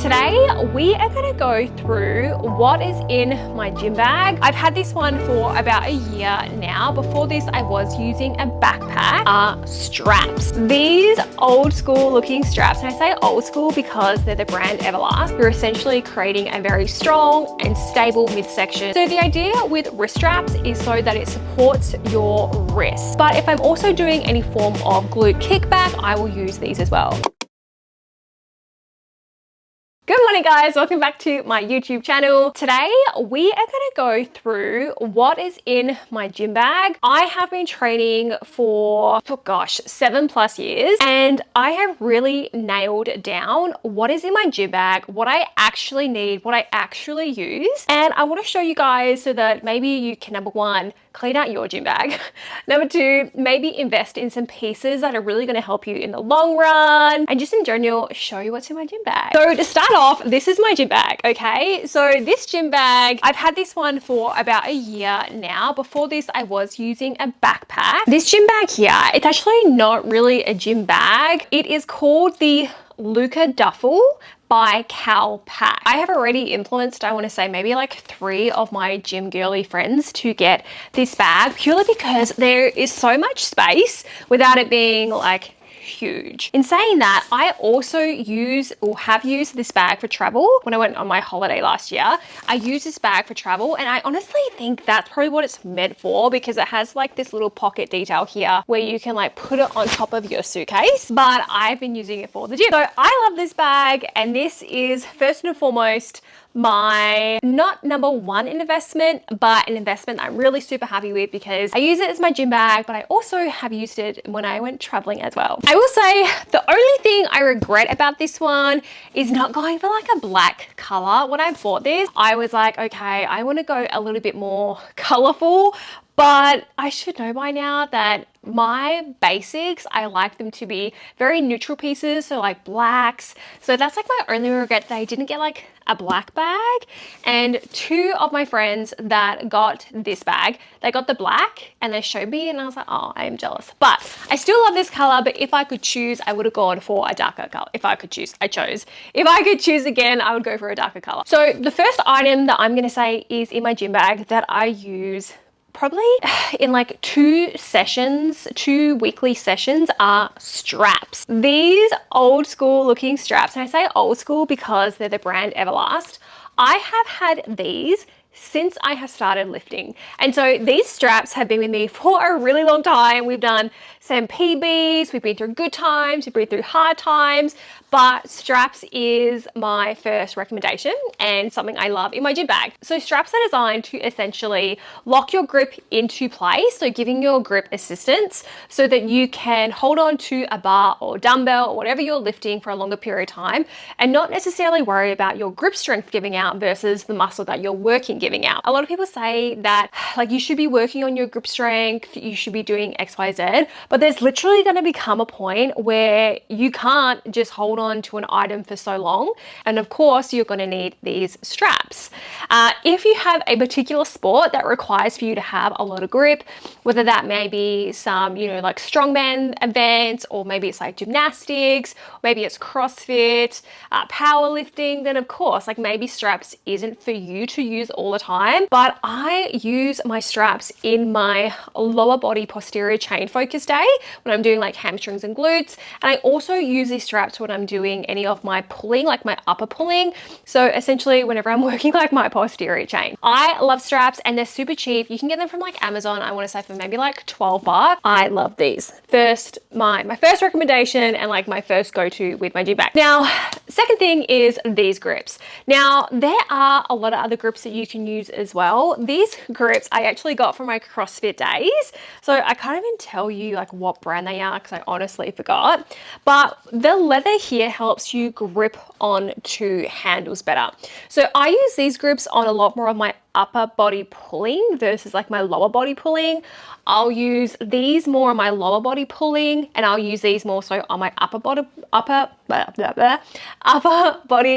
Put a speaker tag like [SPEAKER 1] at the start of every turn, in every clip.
[SPEAKER 1] today we are going to go through what is in my gym bag. I've had this one for about a year now. Before this, I was using a backpack. Straps. These old school looking straps, and I say old school because they're the brand Everlast. You're essentially creating a very strong and stable midsection. So the idea with wrist straps is so that it supports your wrists. But if I'm also doing any form of glute kickback, I will use these as well. Good morning guys, welcome back to my YouTube channel. Today we are going to go through what is in my gym bag. I have been training for, 7+ years, and I have really nailed down what is in my gym bag, what I actually need, what I actually use. And I want to show you guys so that maybe you can, number one, clean out your gym bag. Number two, maybe invest in some pieces that are really going to help you in the long run, and just in general, show you what's in my gym bag. So to start off, this is my gym bag, okay? So this gym bag, I've had this one for about a year now. Before this, I was using a backpack. This gym bag here, it's actually not really a gym bag. It is called the Luka Duffle by Pack. I have already influenced, I want to say maybe like 3 of my gym girly friends to get this bag, purely because there is so much space without it being like huge. In saying that, I also have used this bag for travel. When I went on my holiday last year, I used this bag for travel, and I honestly think that's probably what it's meant for, because it has like this little pocket detail here where you can like put it on top of your suitcase. But I've been using it for the gym. So I love this bag, and this is first and foremost my not number one investment, but an investment I'm really super happy with, because I use it as my gym bag, but I also have used it when I went traveling as well. I will say the only thing I regret about this one is not going for like a black color. When I bought this, I was like, okay, I want to go a little bit more colorful. But I should know by now that my basics, I like them to be very neutral pieces, so like blacks. So that's like my only regret, that I didn't get like a black bag. And 2 of my friends that got this bag, they got the black and they showed me, and I was like, oh, I am jealous. But I still love this color, but if I could choose, I would have gone for a darker color. If I could choose, I chose. If I could choose again, I would go for a darker color. So the first item that I'm gonna say is in my gym bag that I use probably in like 2 weekly sessions, are straps. These old school looking straps, and I say old school because they're the brand Everlast. I have had these since I have started lifting. And so these straps have been with me for a really long time. We've done some PBs, we've been through good times, we've been through hard times, but straps is my first recommendation and something I love in my gym bag. So straps are designed to essentially lock your grip into place, so giving your grip assistance so that you can hold on to a bar or dumbbell or whatever you're lifting for a longer period of time, and not necessarily worry about your grip strength giving out versus the muscle that you're working giving out. A lot of people say that like you should be working on your grip strength, you should be doing XYZ, but there's literally going to become a point where you can't just hold on to an item for so long. And of course, you're going to need these straps. If you have a particular sport that requires for you to have a lot of grip, whether that may be some, like strongman events, or maybe it's like gymnastics, or maybe it's CrossFit, powerlifting, then of course, like maybe straps isn't for you to use all the time. But I use my straps in my lower body posterior chain focus day when I'm doing like hamstrings and glutes. And I also use these straps when I'm doing any of my pulling, like my upper pulling. So essentially whenever I'm working like my posterior chain. I love straps, and they're super cheap. You can get them from like Amazon, I want to say for maybe like 12 bucks. I love these. First, my first recommendation and like my first go-to with my gym bag. Now, second thing is these grips. Now, there are a lot of other grips that you can use as well. These grips I actually got from my CrossFit days. So I can't even tell you like what brand they are because I honestly forgot. But the leather here helps you grip onto handles better. So I use these grips on a lot more of my upper body pulling versus like my lower body pulling. I'll use these more on my lower body pulling, and I'll use these more so on my upper body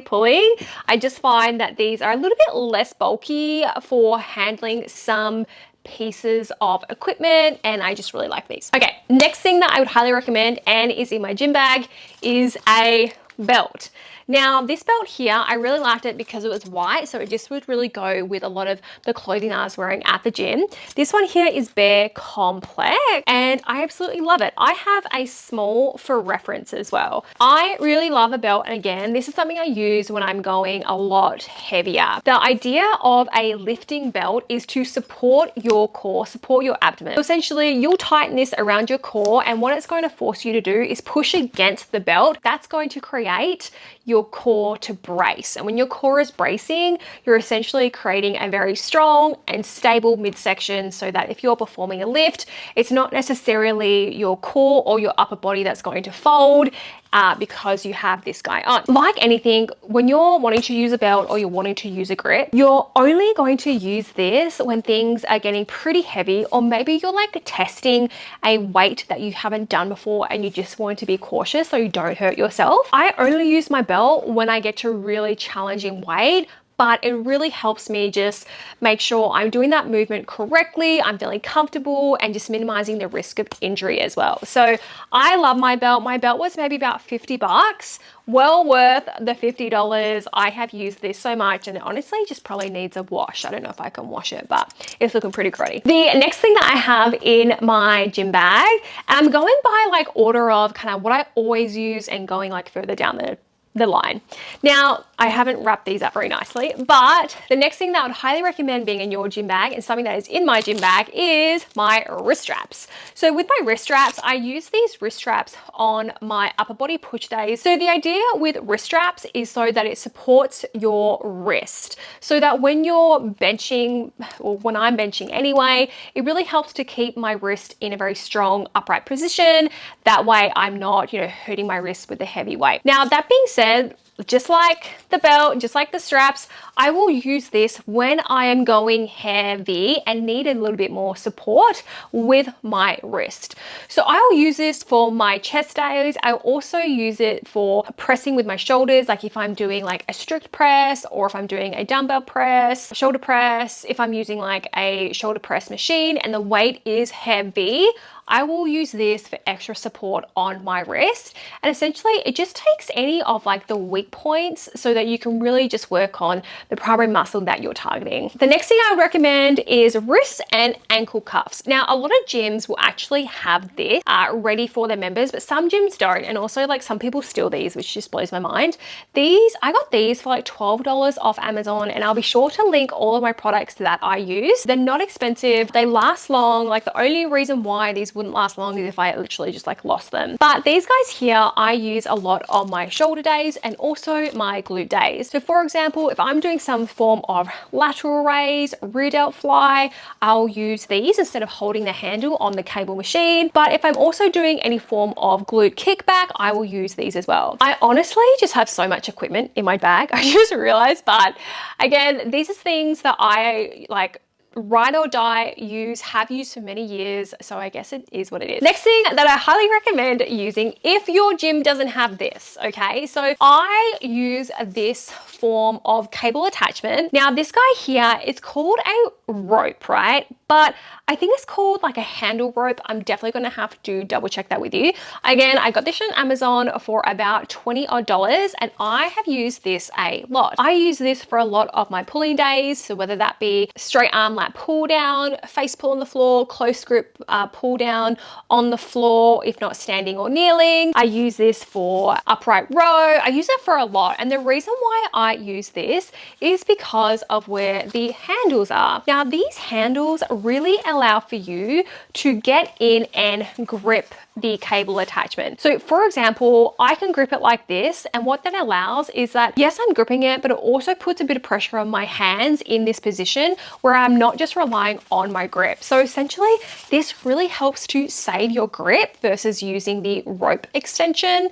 [SPEAKER 1] pulling. I just find that these are a little bit less bulky for handling some pieces of equipment, and I just really like these. Okay, next thing that I would highly recommend and is in my gym bag is a belt. Now this belt here, I really liked it because it was white, so it just would really go with a lot of the clothing that I was wearing at the gym. This one here is Bare Complex and I absolutely love it. I have a small for reference as well. I really love a belt, and again, this is something I use when I'm going a lot heavier. The idea of a lifting belt is to support your core, support your abdomen. So essentially, you'll tighten this around your core, and what it's going to force you to do is push against the belt. That's going to create your core to brace. And when your core is bracing, you're essentially creating a very strong and stable midsection so that if you're performing a lift, it's not necessarily your core or your upper body that's going to fold because you have this guy on. Like anything, when you're wanting to use a belt or you're wanting to use a grip, you're only going to use this when things are getting pretty heavy, or maybe you're like testing a weight that you haven't done before and you just want to be cautious so you don't hurt yourself. I only use my belt when I get to really challenging weight, but it really helps me just make sure I'm doing that movement correctly, I'm feeling comfortable, and just minimizing the risk of injury as well. So I love my belt. My belt was maybe about 50 bucks, well worth the $50. I have used this so much, and it honestly just probably needs a wash. I don't know if I can wash it, but it's looking pretty grody. The next thing that I have in my gym bag, I'm going by like order of kind of what I always use and going like further down the line. Now, I haven't wrapped these up very nicely, but the next thing that I would highly recommend being in your gym bag, and something that is in my gym bag, is my wrist straps. So with my wrist straps, I use these wrist straps on my upper body push days. So the idea with wrist straps is so that it supports your wrist, so that when you're benching, or when I'm benching anyway, it really helps to keep my wrist in a very strong upright position. That way I'm not, hurting my wrist with the heavy weight. Now, that being said, just like the belt, just like the straps, I will use this when I am going heavy and need a little bit more support with my wrist. So I will use this for my chest days. I'll also use it for pressing with my shoulders, like if I'm doing like a strict press, or if I'm doing a dumbbell press, shoulder press, if I'm using like a shoulder press machine and the weight is heavy, I will use this for extra support on my wrist. And essentially it just takes any of like the weak points so that you can really just work on the primary muscle that you're targeting. The next thing I would recommend is wrist and ankle cuffs. Now, a lot of gyms will actually have this ready for their members, but some gyms don't. And also like some people steal these, which just blows my mind. I got these for like $12 off Amazon, and I'll be sure to link all of my products that I use. They're not expensive. They last long. Like the only reason why these wouldn't last long is if I literally just like lost them. But these guys here, I use a lot on my shoulder days and also my glute days. So for example, if I'm doing some form of lateral raise, rear delt fly, I'll use these instead of holding the handle on the cable machine. But if I'm also doing any form of glute kickback, I will use these as well. I honestly just have so much equipment in my bag, I just realized. But again, these are things that I like ride or die have used for many years, so I guess it is what it is. Next thing that I highly recommend using if your gym doesn't have this, okay? So I use this form of cable attachment. Now this guy here, it's called a rope, right? But I think it's called like a handle rope. I'm definitely gonna have to double check that with you. Again, I got this on Amazon for about $20 odd, and I have used this a lot. I use this for a lot of my pulling days, so whether that be straight arm lat pull down, face pull on the floor, close grip pull down on the floor, if not standing or kneeling. I use this for upright row. I use it for a lot, and the reason why I use this is because of where the handles are. Now these handles really allow for you to get in and grip the cable attachment. So for example, I can grip it like this, and what that allows is that, yes, I'm gripping it, but it also puts a bit of pressure on my hands in this position where I'm not just relying on my grip. So essentially, this really helps to save your grip versus using the rope extension,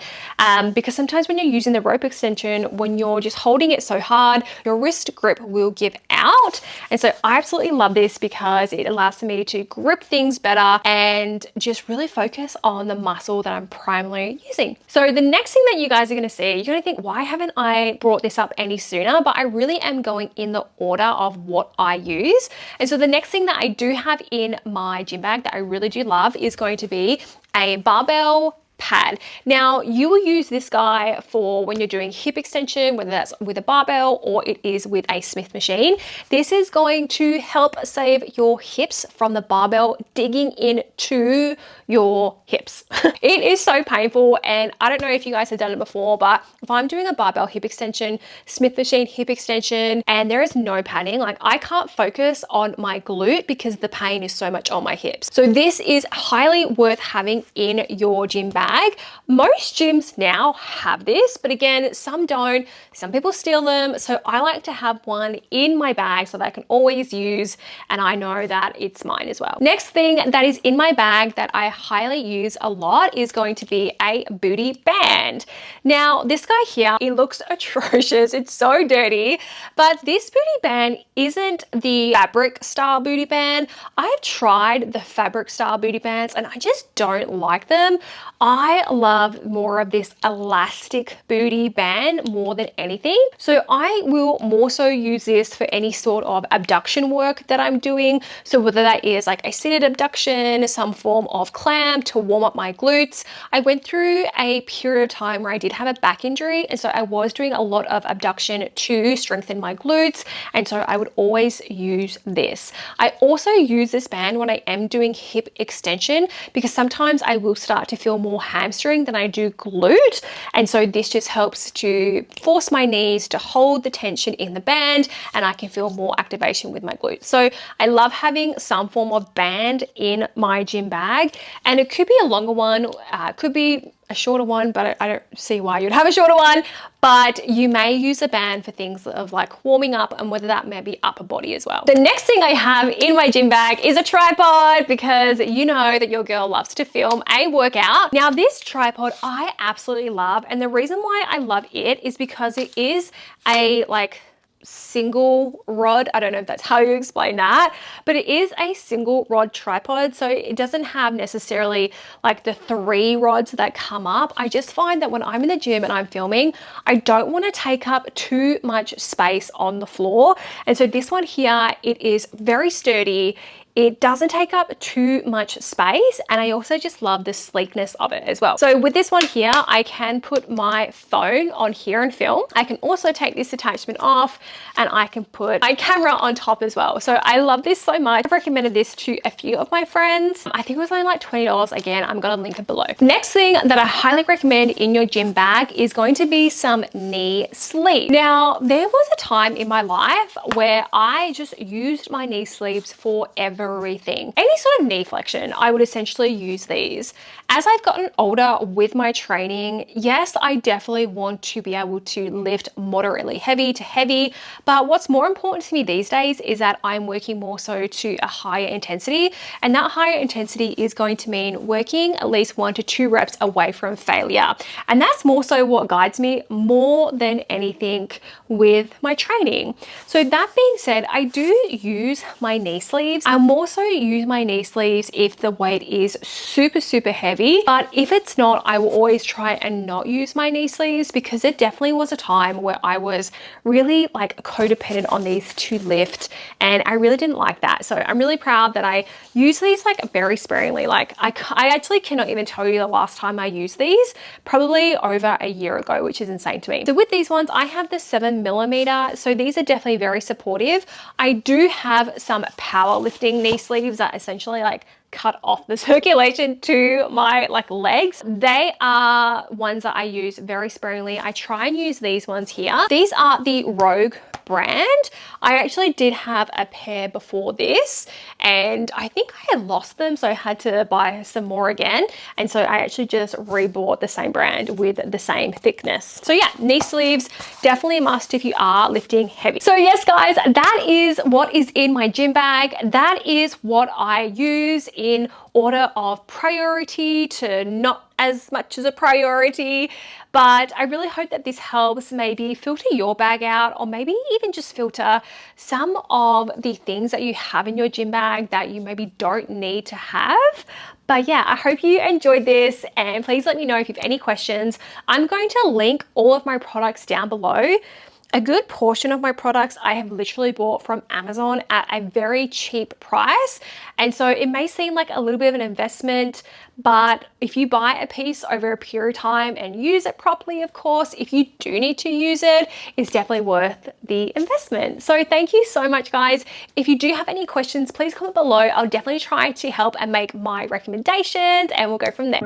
[SPEAKER 1] because sometimes when you're using the rope extension, when you're just holding it so hard, your wrist grip will give out. And so I absolutely love this because it allows for me to grip things better and just really focus on the muscle that I'm primarily using. So the next thing that you guys are going to see, you're going to think, why haven't I brought this up any sooner? But I really am going in the order of what I use. And so the next thing that I do have in my gym bag that I really do love is going to be a barbell pad. Now you will use this guy for when you're doing hip extension, whether that's with a barbell or it is with a Smith machine. This is going to help save your hips from the barbell digging into your hips. It is so painful, and I don't know if you guys have done it before, but if I'm doing a barbell hip extension, Smith machine hip extension, and there is no padding, like I can't focus on my glute because the pain is so much on my hips. So this is highly worth having in your gym bag. Most gyms now have this, but again, some don't. Some people steal them. So I like to have one in my bag so that I can always use, and I know that it's mine as well. Next thing that is in my bag that I highly use a lot is going to be a booty band. Now, this guy here, it looks atrocious. It's so dirty, but this booty band isn't the fabric style booty band. I've tried the fabric style booty bands and I just don't like them. I love more of this elastic booty band more than anything. So I will more so use this for any sort of abduction work that I'm doing. So whether that is like a seated abduction, some form of clamp to warm up my glutes. I went through a period of time where I did have a back injury, and so I was doing a lot of abduction to strengthen my glutes, and so I would always use this. I also use this band when I am doing hip extension because sometimes I will start to feel more hamstring than I do glute, and so this just helps to force my knees to hold the tension in the band, and I can feel more activation with my glutes. So I love having some form of band in my gym bag, and it could be a longer one, could be a shorter one, but I don't see why you'd have a shorter one. But you may use a band for things of like warming up, and whether that may be upper body as well. The next thing I have in my gym bag is a tripod, because you know that your girl loves to film a workout. Now this tripod I absolutely love, and the reason why I love it is because it is a like single rod. I don't know if that's how you explain that, but it is a single rod tripod, so it doesn't have necessarily like the 3 rods that come up. I just find that when I'm in the gym and I'm filming, I don't want to take up too much space on the floor, and so this one here, it is very sturdy. It doesn't take up too much space, and I also just love the sleekness of it as well. So with this one here, I can put my phone on here and film. I can also take this attachment off, and I can put my camera on top as well. So I love this so much. I've recommended this to a few of my friends. I think it was only like $20. Again, I'm gonna link it below. Next thing that I highly recommend in your gym bag is going to be some knee sleeves. Now, there was a time in my life where I just used my knee sleeves for everything. Any sort of knee flexion, I would essentially use these. As I've gotten older with my training, yes, I definitely want to be able to lift moderately heavy to heavy, but what's more important to me these days is that I'm working more so to a higher intensity, and that higher intensity is going to mean working at least 1 to 2 reps away from failure. And that's more so what guides me more than anything with my training. So that being said, I do use my knee sleeves. I more so use my knee sleeves if the weight is super, super heavy, but if it's not, I will always try and not use my knee sleeves, because it definitely was a time where I was really like codependent on these to lift, and I really didn't like that. So I'm really proud that I use these like very sparingly. Like I actually cannot even tell you the last time I used these, probably over a year ago, which is insane to me. So with these ones, I have the 7mm, so these are definitely very supportive. I do have some powerlifting knee sleeves that essentially like cut off the circulation to my like legs. They are ones that I use very sparingly. I try and use these ones here. These are the Rogue brand. I actually did have a pair before this, and I think I had lost them, so I had to buy some more again, and so I actually just rebought the same brand with the same thickness. So yeah, knee sleeves definitely a must if you are lifting heavy. So yes guys, that is what is in my gym bag. That is what I use in order of priority to not as much as a priority, but I really hope that this helps maybe filter your bag out, or maybe even just filter some of the things that you have in your gym bag that you maybe don't need to have. But yeah, I hope you enjoyed this, and please let me know if you have any questions. I'm going to link all of my products down below. A good portion of my products I have literally bought from Amazon at a very cheap price. And so it may seem like a little bit of an investment, but if you buy a piece over a period of time and use it properly, of course, if you do need to use it, it's definitely worth the investment. So thank you so much, guys. If you do have any questions, please comment below. I'll definitely try to help and make my recommendations, and we'll go from there.